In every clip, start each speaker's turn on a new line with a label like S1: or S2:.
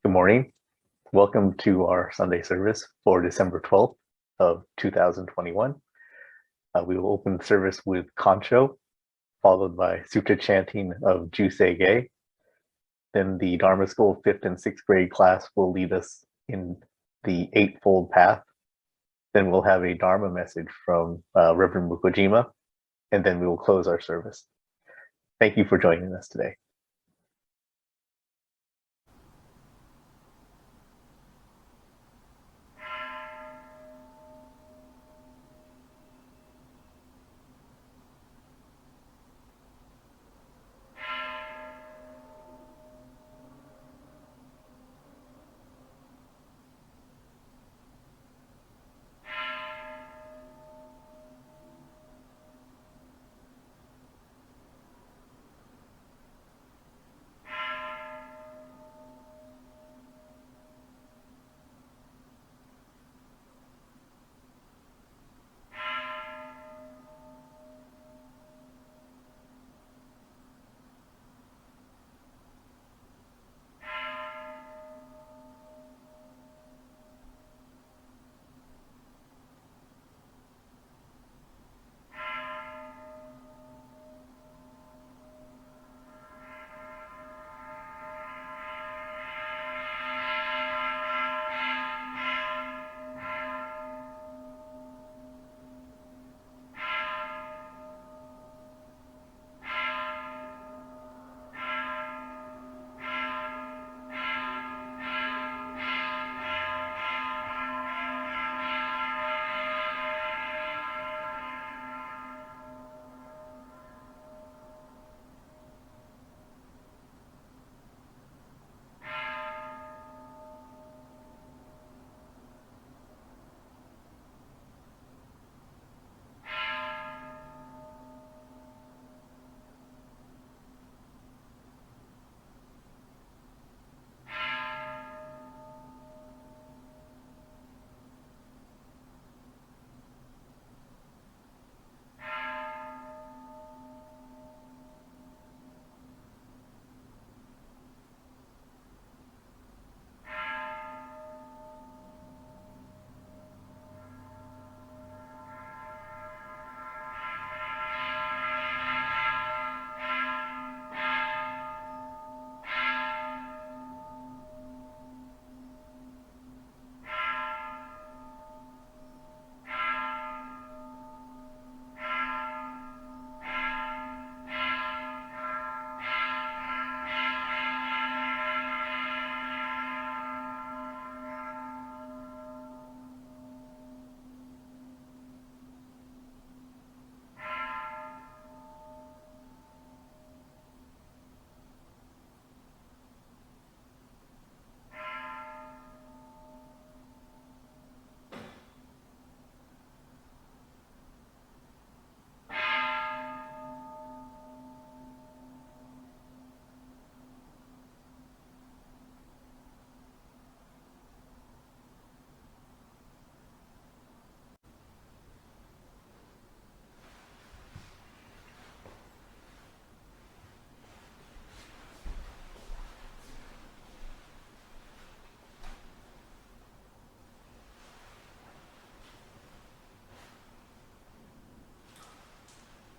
S1: Good morning. Welcome to our Sunday service for December 12th of 2021. We will open the service with Kancho, followed by Sutra Chanting of Juseige. Then the Dharma School 5th and 6th grade class will lead us in the Eightfold Path. Then we'll have a Dharma message from Reverend Mukojima, and then we will close our service. Thank you for joining us today.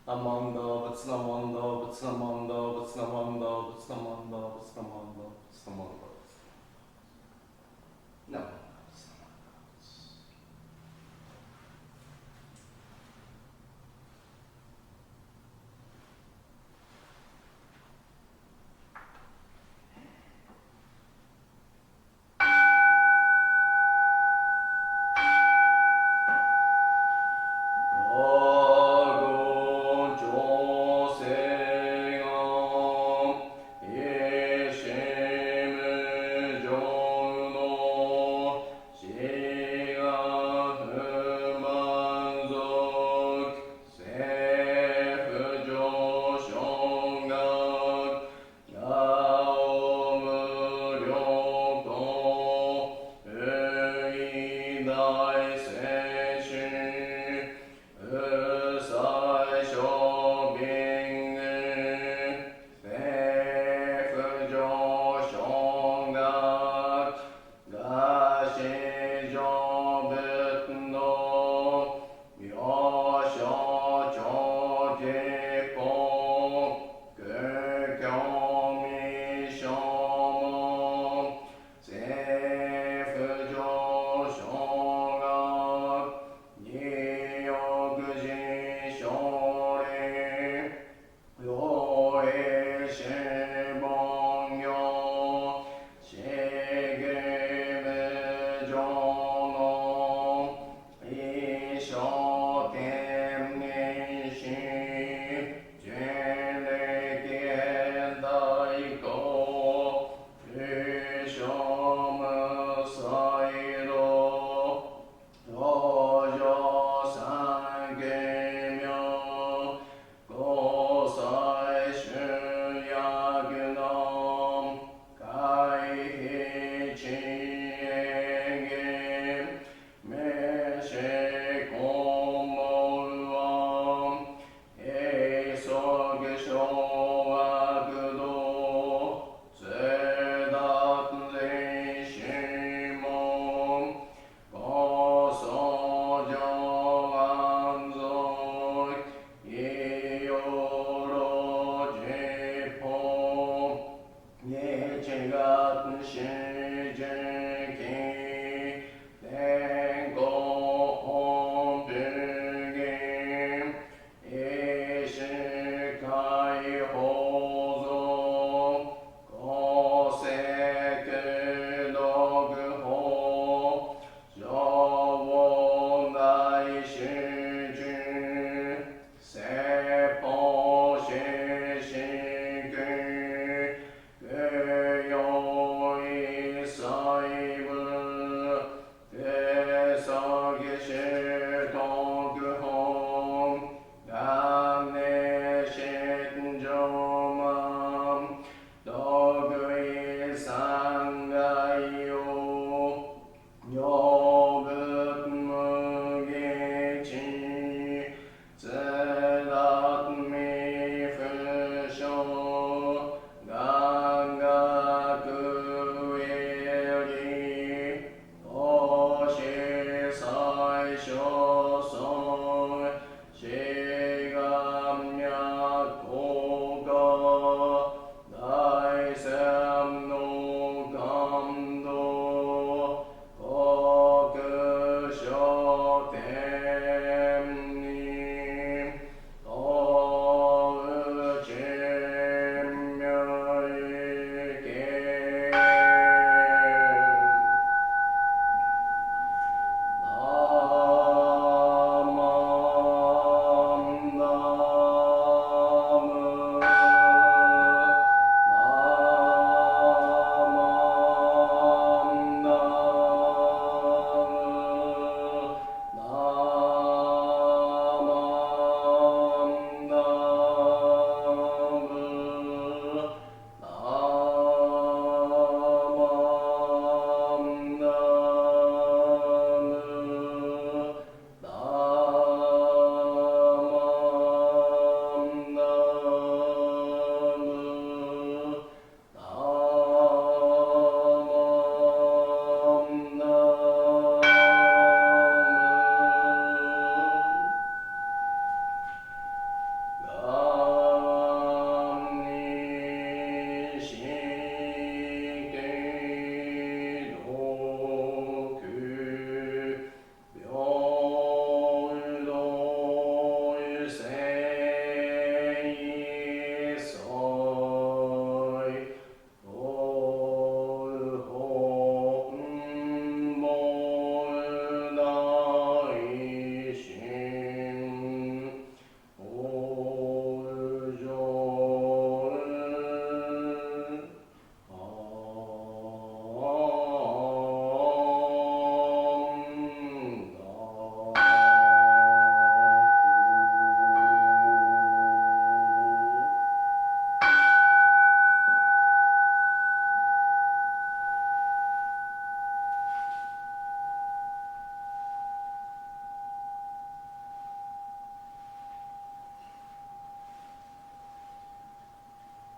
S2: Amanda, Amanda, Amanda, Amanda, Amanda, Amanda. No.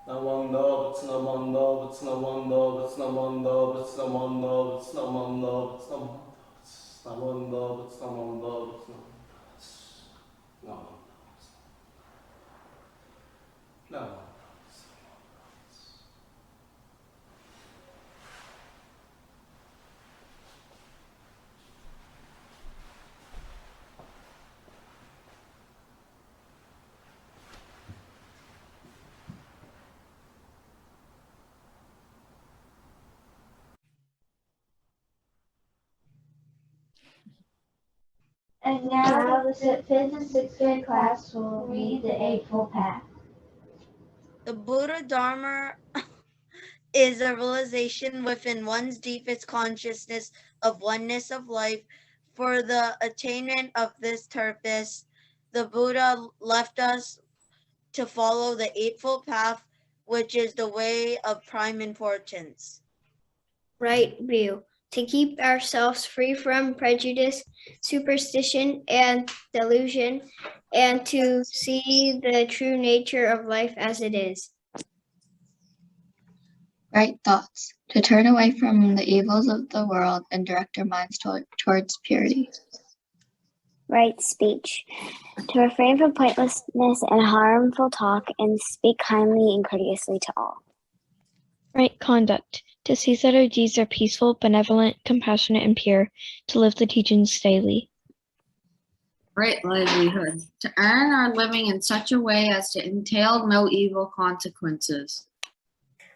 S2: Namanda, Vatsanamanda, Vatsanamanda, Vatsanamanda, Vatsanamanda, Vatsanamanda, Vatsanamanda, Vatsanamanda, Vatsanamanda.
S3: And now the fifth and sixth grade class will read the Eightfold Path.
S4: The Buddha Dharma is a realization within one's deepest consciousness of oneness of life. For the attainment of this purpose, the Buddha left us to follow the Eightfold Path, which is the way of prime importance.
S5: Right view, to keep ourselves free from prejudice, superstition, and delusion, and to see the true nature of life as it is.
S6: Right thoughts, to turn away from the evils of the world and direct our minds towards purity.
S7: Right speech, to refrain from pointlessness and harmful talk and speak kindly and courteously to all.
S8: Right conduct, to see that our deeds are peaceful, benevolent, compassionate, and pure, to live the teachings daily.
S9: Right livelihood, to earn our living in such a way as to entail no evil consequences.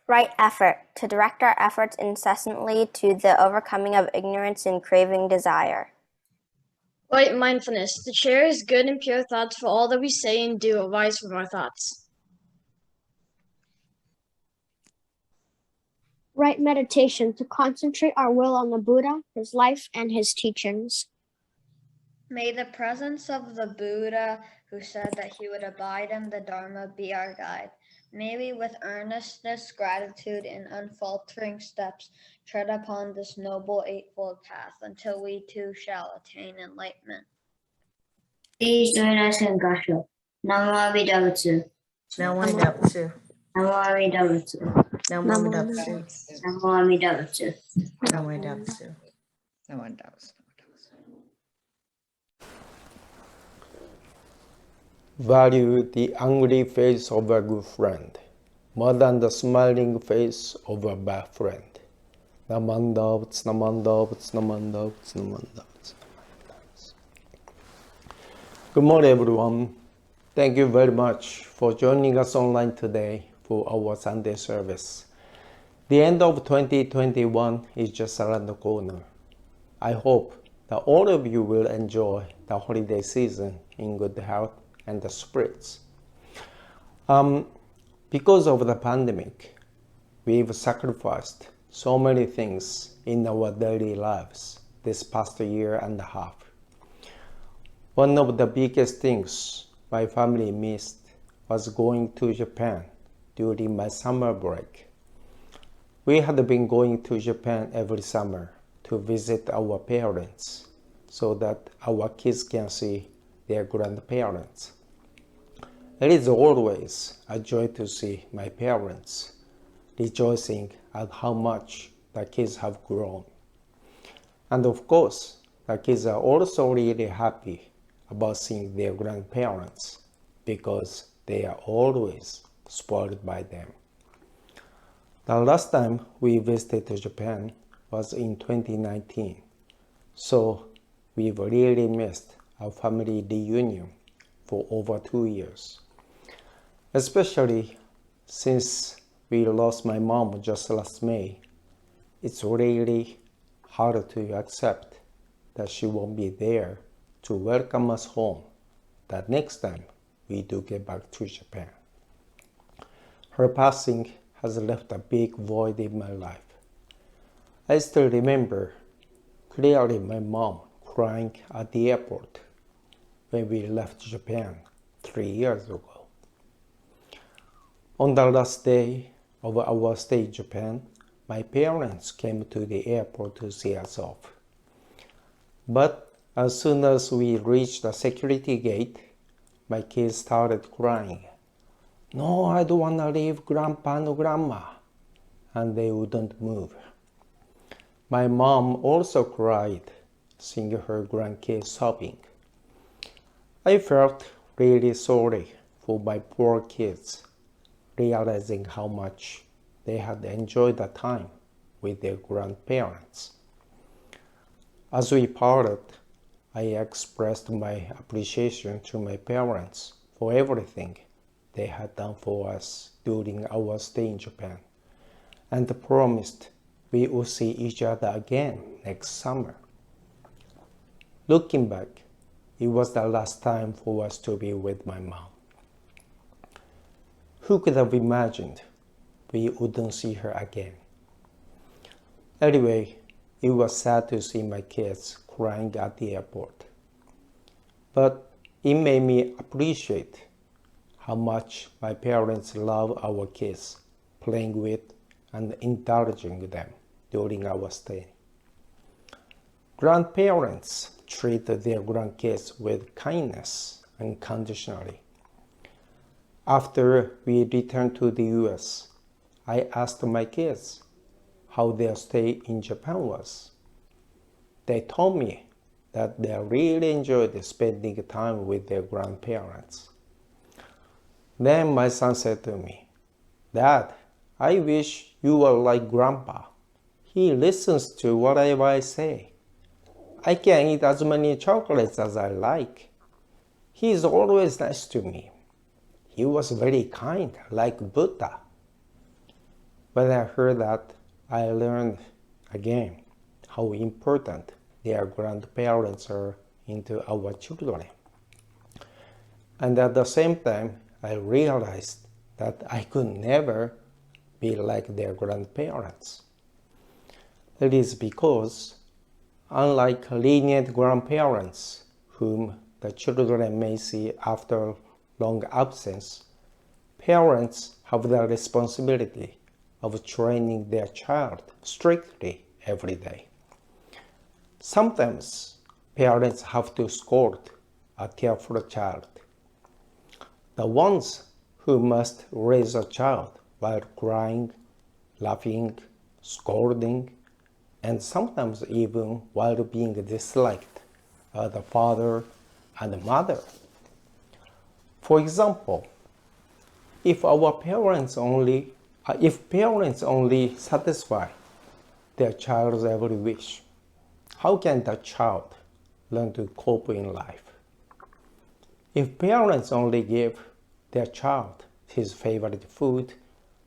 S7: Right effort, to direct our efforts incessantly to the overcoming of ignorance and craving desire.
S5: Right mindfulness, to cherish good and pure thoughts, for all that we say and do arise from our thoughts.
S10: Right meditation, to concentrate our will on the Buddha, his life, and his teachings.
S4: May the presence of the Buddha, who said that he would abide in the Dharma, be our guide. May we with earnestness, gratitude, and unfaltering steps tread upon this noble Eightfold Path until we too shall attain enlightenment.
S11: Please join us in Gasho. Namo Amida-butsu.
S4: Namo Amida-butsu.
S11: Namo Amida-butsu.
S4: Namo Amida-butsu.
S11: Namo Amida-butsu.
S4: Namo Amida-butsu. Namo Amida-butsu.
S12: Value the angry face of a good friend more than the smiling face of a bad friend. Namanda, Namanda, Namanda, Namanda. Good morning, everyone. Thank you very much for joining us online today for our Sunday service. The end of 2021 is just around the corner. I hope that all of you will enjoy the holiday season in good health and the spirits. Because of the pandemic, we've sacrificed so many things in our daily lives this past year and a half. One of the biggest things my family missed was going to Japan during my summer break. We had been going to Japan every summer to visit our parents so that our kids can see their grandparents. It is always a joy to see my parents rejoicing at how much the kids have grown. And of course, the kids are also really happy about seeing their grandparents because they are always spoiled by them. The last time we visited Japan was in 2019, so we've really missed our family reunion for over 2 years. Especially since we lost my mom just last May, it's really hard to accept that she won't be there to welcome us home the next time we do get back to Japan. Her passing has left a big void in my life. I still remember clearly my mom crying at the airport when we left Japan 3 years ago. On the last day of our stay in Japan, my parents came to the airport to see us off. But as soon as we reached the security gate, my kids started crying. "No, I don't want to leave Grandpa and Grandma," and they wouldn't move. My mom also cried, seeing her grandkids sobbing. I felt really sorry for my poor kids, realizing how much they had enjoyed the time with their grandparents. As we parted, I expressed my appreciation to my parents for everything they had done for us during our stay in Japan, and promised we would see each other again next summer. Looking back, it was the last time for us to be with my mom. Who could have imagined we wouldn't see her again? Anyway, it was sad to see my kids crying at the airport. But it made me appreciate how much my parents love our kids, playing with and indulging them during our stay. Grandparents treat their grandkids with kindness unconditionally. After we returned to the US, I asked my kids how their stay in Japan was. They told me that they really enjoyed spending time with their grandparents. Then my son said to me, "Dad, I wish you were like Grandpa. He listens to whatever I say. I can eat as many chocolates as I like. He is always nice to me. He was very kind, like Buddha." When I heard that, I learned again how important their grandparents are into our children. And at the same time, I realized that I could never be like their grandparents. It is because, unlike lenient grandparents, whom the children may see after long absence, parents have the responsibility of training their child strictly every day. Sometimes parents have to scold a careful child. The ones who must raise a child while crying, laughing, scolding, and sometimes even while being disliked are the father and the mother. For example, if parents only satisfy their child's every wish, how can the child learn to cope in life? If parents only give their child his favorite food,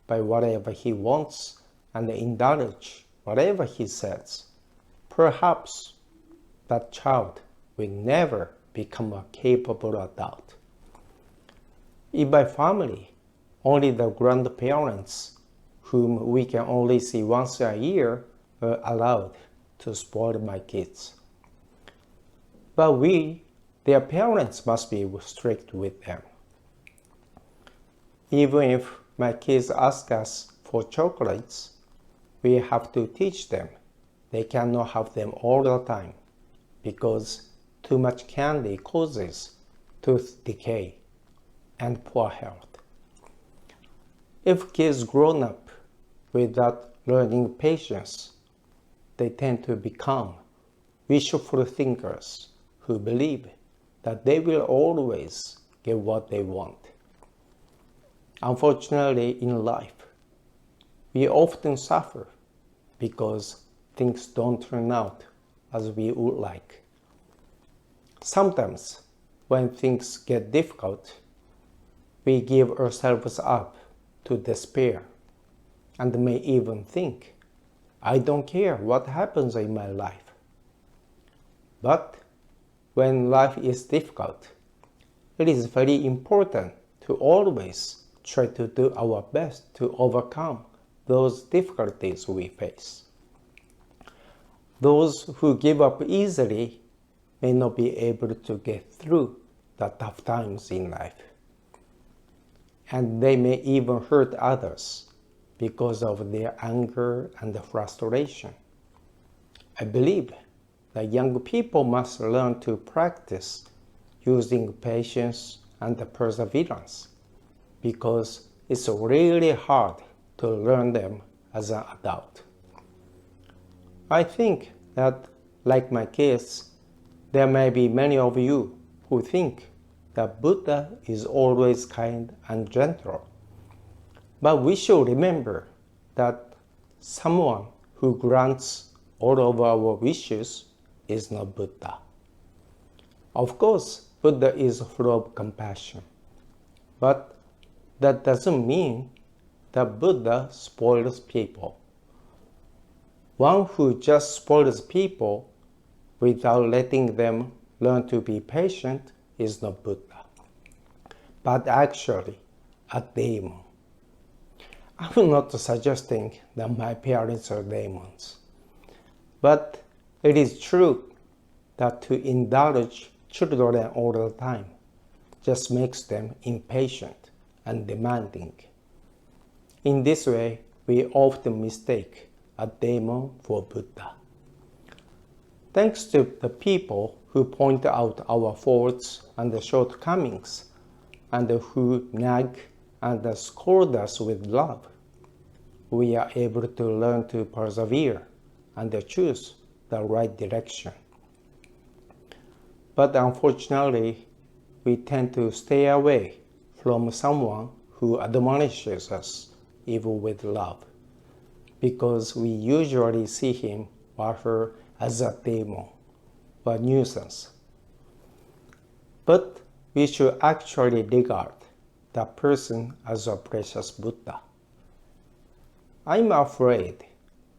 S12: buy whatever he wants, and indulge whatever he says, perhaps that child will never become a capable adult. In my family, only the grandparents, whom we can only see once a year, are allowed to spoil my kids. But their parents, must be strict with them. Even if my kids ask us for chocolates, we have to teach them they cannot have them all the time, because too much candy causes tooth decay and poor health. If kids grow up without learning patience, they tend to become wishful thinkers who believe that they will always get what they want. Unfortunately, in life, we often suffer because things don't turn out as we would like. Sometimes, when things get difficult, we give ourselves up to despair and may even think, "I don't care what happens in my life." But when life is difficult, it is very important to always try to do our best to overcome those difficulties we face. Those who give up easily may not be able to get through the tough times in life. And they may even hurt others because of their anger and frustration. I believe that young people must learn to practice using patience and perseverance, because it's really hard to learn them as an adult. I think that, like my kids, there may be many of you who think that Buddha is always kind and gentle. But we should remember that someone who grants all of our wishes is not Buddha. Of course, Buddha is full of compassion. But that doesn't mean that Buddha spoils people. One who just spoils people without letting them learn to be patient is not Buddha, but actually a demon. I'm not suggesting that my parents are demons, but it is true that to indulge children all the time just makes them impatient and demanding. In this way, we often mistake a demon for Buddha. Thanks to the people who point out our faults and shortcomings, and who nag and scold us with love, we are able to learn to persevere and choose the right direction. But unfortunately, we tend to stay away from someone who admonishes us even with love, because we usually see him or her as a demon or nuisance. But we should actually regard that person as a precious Buddha. I'm afraid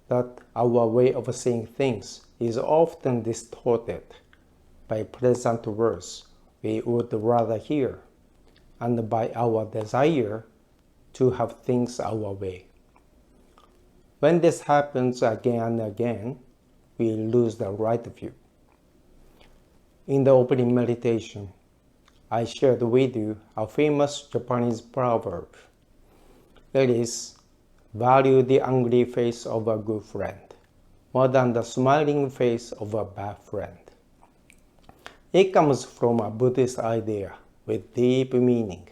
S12: that our way of seeing things is often distorted by pleasant words we would rather hear, and by our desire to have things our way. When this happens again and again, we lose the right view. In the opening meditation, I shared with you a famous Japanese proverb. It is, value the angry face of a good friend more than the smiling face of a bad friend. It comes from a Buddhist idea with deep meaning.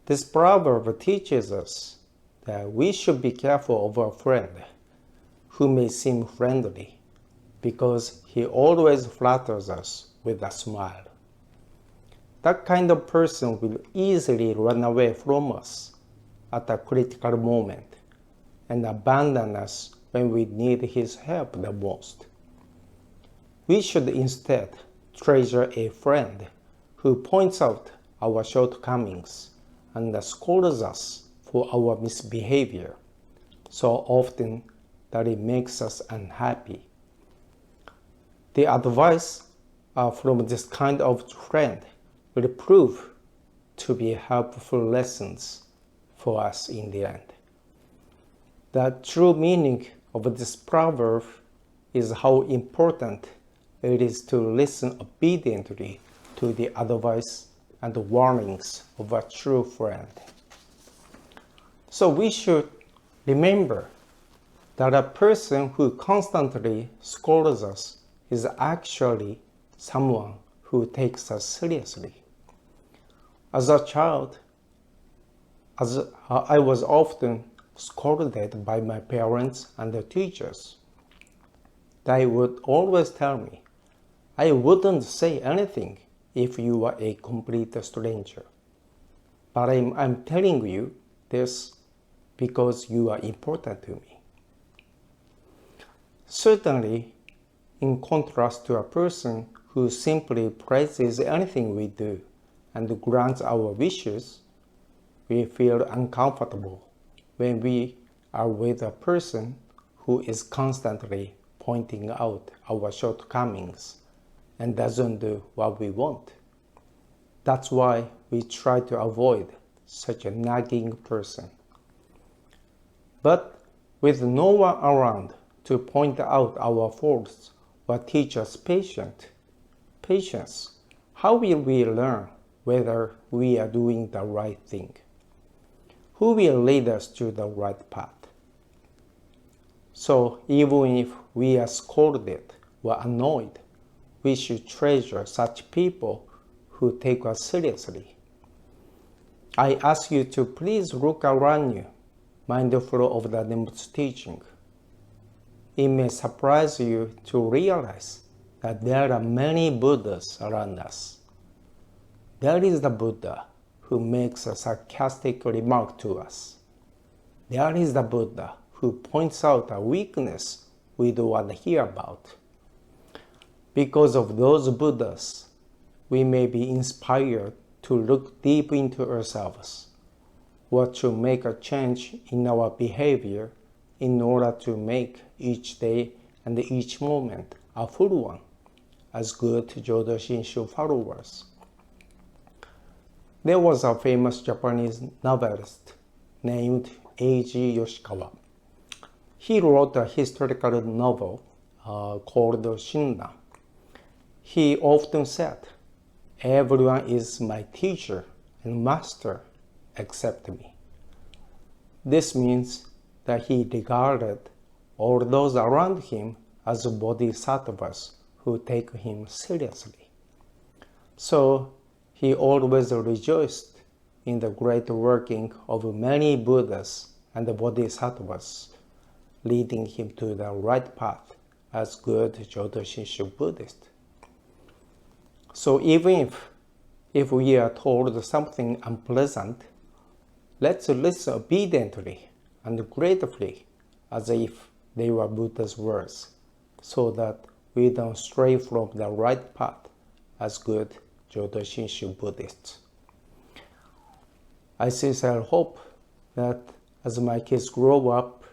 S12: This proverb teaches us that we should be careful of a friend who may seem friendly, because he always flatters us with a smile. That kind of person will easily run away from us at a critical moment and abandon us when we need his help the most. We should instead treasure a friend who points out our shortcomings and scolds us for our misbehavior so often that it makes us unhappy. The advice from this kind of friend will prove to be helpful lessons for us in the end. The true meaning of this proverb is how important it is to listen obediently to the advice and warnings of a true friend. So we should remember that a person who constantly scolds us is actually someone who takes us seriously. As a child, I was often scolded by my parents and the teachers. They would always tell me, I wouldn't say anything if you were a complete stranger. But I'm telling you this because you are important to me. Certainly, in contrast to a person who simply praises anything we do and grants our wishes, we feel uncomfortable when we are with a person who is constantly pointing out our shortcomings and doesn't do what we want. That's why we try to avoid such a nagging person. But with no one around to point out our faults or teach us patience, how will we learn whether we are doing the right thing? Who will lead us to the right path? So even if we are scolded or annoyed, we should treasure such people who take us seriously. I ask you to please look around you, mindful of the Buddha's teaching. It may surprise you to realize that there are many Buddhas around us. There is the Buddha who makes a sarcastic remark to us. There is the Buddha who points out a weakness we don't want to hear about. Because of those Buddhas, we may be inspired to look deep into ourselves, or to make a change in our behavior in order to make each day and each moment a full one, as good Jodo Shinshu followers. There was a famous Japanese novelist named Eiji Yoshikawa. He wrote a historical novel called Shinran. He often said, "Everyone is my teacher and master except me." This means that he regarded all those around him as bodhisattvas who take him seriously. So he always rejoiced in the great working of many Buddhas and bodhisattvas, leading him to the right path as good Jodo Shinshu Buddhist. So even if we are told something unpleasant, let's listen obediently and gratefully as if they were Buddha's words, so that we don't stray from the right path as good Jodo Shinshu Buddhists. I sincerely hope that as my kids grow up,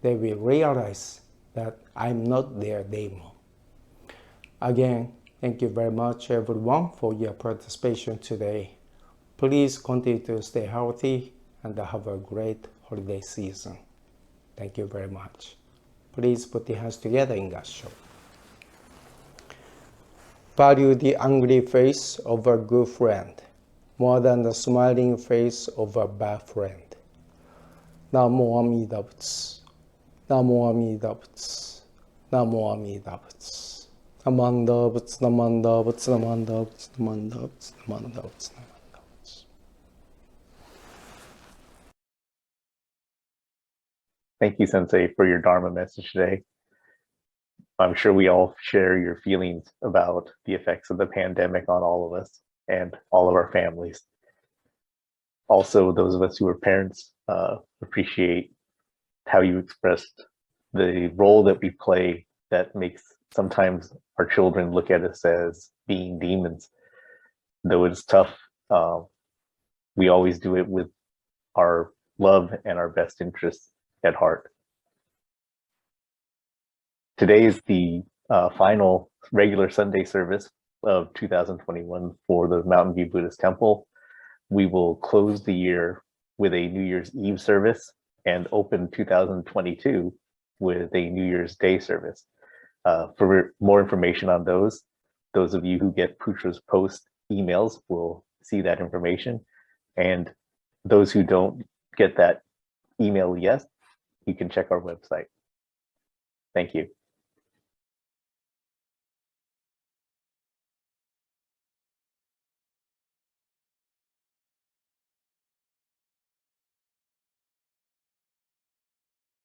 S12: they will realize that I'm not their daimon. Again, thank you very much everyone for your participation today. Please continue to stay healthy and have a great holiday season. Thank you very much. Please put your hands together in Gassho. Value the angry face of a good friend more than the smiling face of a bad friend. Namo Amida Butsu. Namo Amida Butsu. Namo Amida Butsu. Namanda Butsu, Namanda Butsu, Namanda Butsu, Namanda Butsu, Namanda Butsu, Namanda Butsu.
S1: Thank you, Sensei, for your Dharma message today. I'm sure we all share your feelings about the effects of the pandemic on all of us and all of our families. Also, those of us who are parents appreciate how you expressed the role that we play that makes sometimes our children look at us as being demons. Though it's tough, we always do it with our love and our best interests at heart. Today is the final regular Sunday service of 2021 for the Mountain View Buddhist Temple. We will close the year with a New Year's Eve service and open 2022 with a New Year's Day service. For more information on those of you who get Putra's Post emails will see that information. And those who don't get that email yet, you can check our website. Thank you.